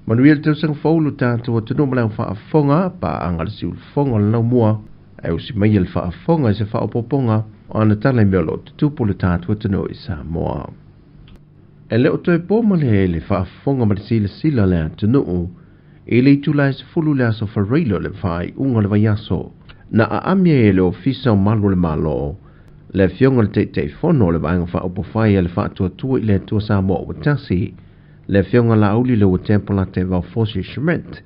Manuel te sang faulu tātua tunu malang whaafonga pa angal si ulfonga lau mua e usi mai il whaafonga se whaapoponga o ana tala melo tupu le tātua tunu i Samoa. E leo toi pōmale le whaafonga marisila sila le tunu e le itulai se fulu le aso whareilo le whai unga le vaiaso na a amia e le ofisa o malu le malo le fionga le te fono le vaenga whaapofai e le whaatuatua i le tua Samoa o tasi le fionga la auli le o tempola te vau fosi shmet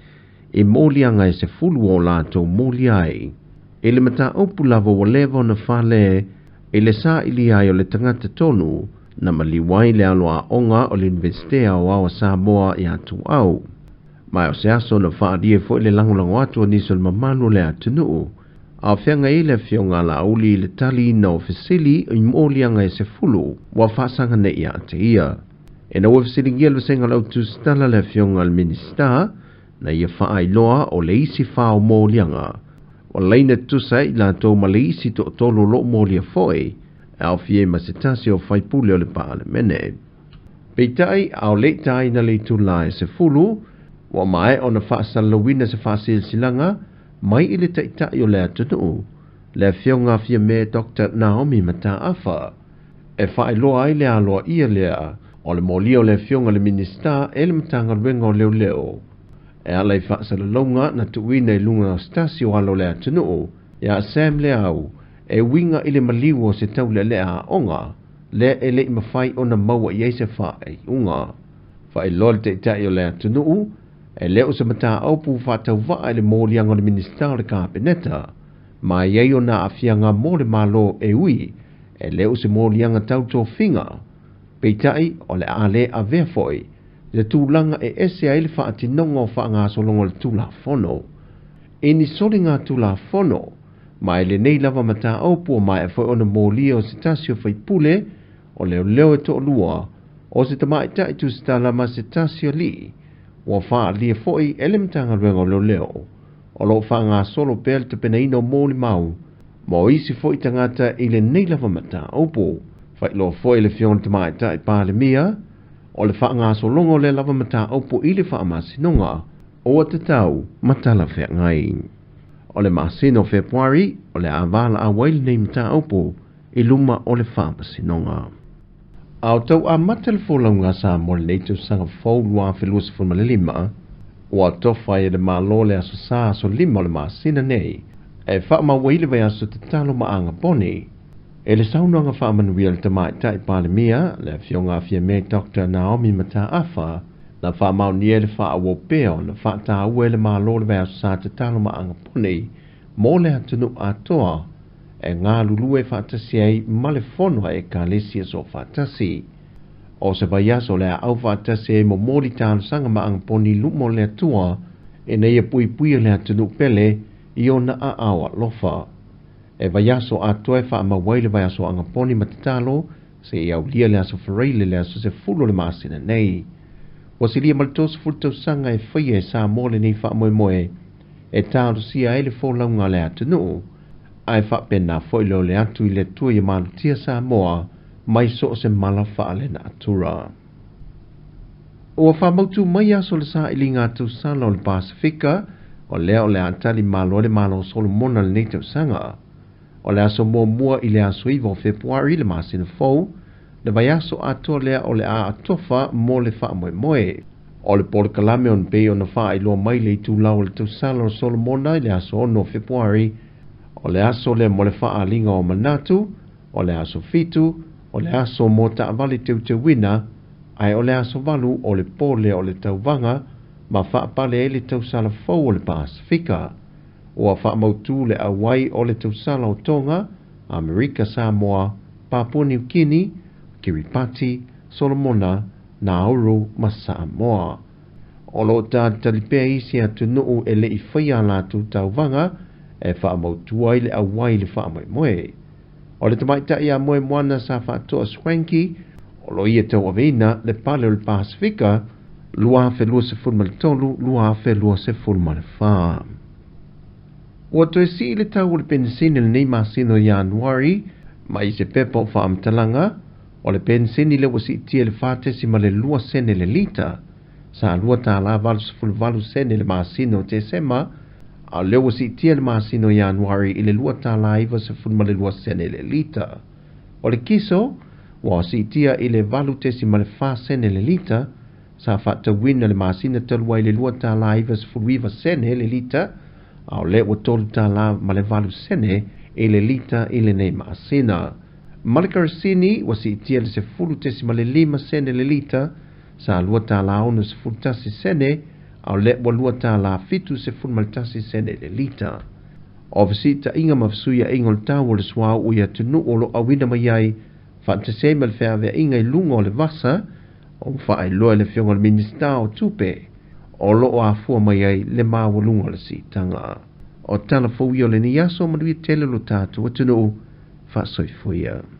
e molianga e se fulu o lato moli ai e le mata opu lavo o levo na whale e le sa ili ai o le tangata tonu na maliwai le aloa onga o le investea o awa Samoa i atu au. Mai o se aso na whaadia fo le langulango atu o niso le mamalu le atunu a whianga i le fionga la auli le tali na ofisili i molianga e se fulu wa whaasanga ne i ate ia. E na wafisili ngia lo senga lau tu stala le fionga al minista na ia whaai loa o le isi whao molianga. O leina tusa i la tō ma le isi to tolo lo molia foe au fie ma se tasi o whaipule o le paale mene. Peitai au le tai na le tula e se fulu wa mai o na whaasalawina se whaasil silanga mai i le taitai o le atunu le fionga fia me Dr. Naomi Mataafa e whaai loa ai le aloa ia lea o le molia o le fionga le minista e le matanga ruenga o leo leo. E ala i whaasalalonga na tuwina i lunga o stasi o alo le atunu ia Sam le au e winga i le maliu o se tau le lea onga le e le i mawhai o na maua i eise whaai unga. Whaai loa le taitai o le atunu e leo se mata aupu whatau waa le molianga o le minista o le kabineta ma iei o na afianga mo le malo e ui e leo se molianga tau tō finga peitai o le ale a vea foi le tūlanga e ese a ili whaatinonga o whaanga solongo le tūla fono e ni solinga tūla fono ma le nei lava mata aupu o mai e foi ona molia o se tasi o whaipule o leo leo e to lua o se tamai tai tu stala ma se tasi o li wa wha lia foi elemtanga ruenga leo leo o lo whaanga solo pel te pena ino mōli mau mo isi foi tangata i le nei lava mata aupu whai lo foi le fiona tamai tai pāle mia o le whaanga solongo le lava mata aupu i le wha masinonga o te tau matala whea ngai. O le masino Februari o le avala a waili nei mata aupu i luma o le wha masinonga. Au tau a matelefolonga sa mo le neito sanga fau lua whelua se le lima o a tofa e le malo le aso sa aso lima o le masina nei e wha ma waile vai aso te talo ma anga poni e le saunanga wha manuia le tamai tai pāle mia le fionga fia me Dr. Naomi Mataafa na wha mau nie le wha awo peo na wha ta ue le malo le vai aso sa te talo ma anga poni mo le atunu atoa e ngā lulue whaatasi ai ma le fono e ka lesi so whaatasi. O se vai aso le au whaatasi e mo mori tālu sanga ma ang poni lumo le atua e nei e pui pui le atunu pele i o na a awa lofa. E vai aso atua e wha ma waile vai aso anga poni matatalo se i au lia le aso whareile le aso se fulo le maasina nei. O si lia maltos fultau sanga e whaia e sa mole nei wha moe moe e tālu sia e le fōlaunga le atunu ai fa pena foi lo le atu i le tua i malutia Samoa mai so se mala fa le na atura. O fa mautu mai aso le sa ili ngā tu sala o le Pasifika o leo le antali malo le malo Solomona le neitau sanga. O le aso mua i le aso iwa o Februari le masina fau le vai aso atua lea o le a atofa mo le fa moe moe. O le pole kalame on pe o na fa i loa mai le itu lau le tu sala o Solomona i le aso ono Februari o le aso le mo le wha alinga o manatu, o le aso fitu, o le aso mo ta avali te wina, ai o le aso valu o le pole o le tauwanga, ma wha pale e le tausala fau o le Pasifika, o a wha mautu le awai o le tausala o Tonga, Amerika Samoa, Papua New Guinea, Kiribati, Solomona, Nauru, ma Samoa. O lo ta talipea isi atu nuu e le i whaia la tu tauwanga, e wha mautua i le awai le wha moe moe. O le tamaita ia moe moana sa wha toa swanky, o lo ia tau avina le pale o le Pasifika, lua whelua se fulma le tolu, lua whelua se fulma le wha. Ua toe si le tau o le pensini le nei masino Januari, ma i se pepa o wha amtalanga, o le pensini le wasi tia le whatesi ma le lua sene le lita, sa lua tala valu sene le masino te sema a leo si tia le masino Januari i le lua tala iwa se fulma le lua sene le lita. O le kiso, wa si tia i le valu tesi ma le fa sene le lita, sa fata wina le masina talua i le lua tala iwa se fulwiwa sene le lita, au le wa tolu tala ma le valu sene i le lita i le nei masina. Ma le karasini wa si tia le se fulu tesi ma le 5 sene le lita, sa lua tala ona se fulu tasi sene, au le wa lua tala fitu se fulu ma le tasi sene le lita. Ovasi ta inga mafsuia ingol tawa le swa uia tunu o lo awina mai ai, fata se mal fea vea inga i lunga o le vasa, o faa i loa le fionga le minista o tupe, o lo o afua mai ai le mawa lunga le si tanga. O tala fo io le ni yaso madui tele lo tatu atunu, faa soifuia.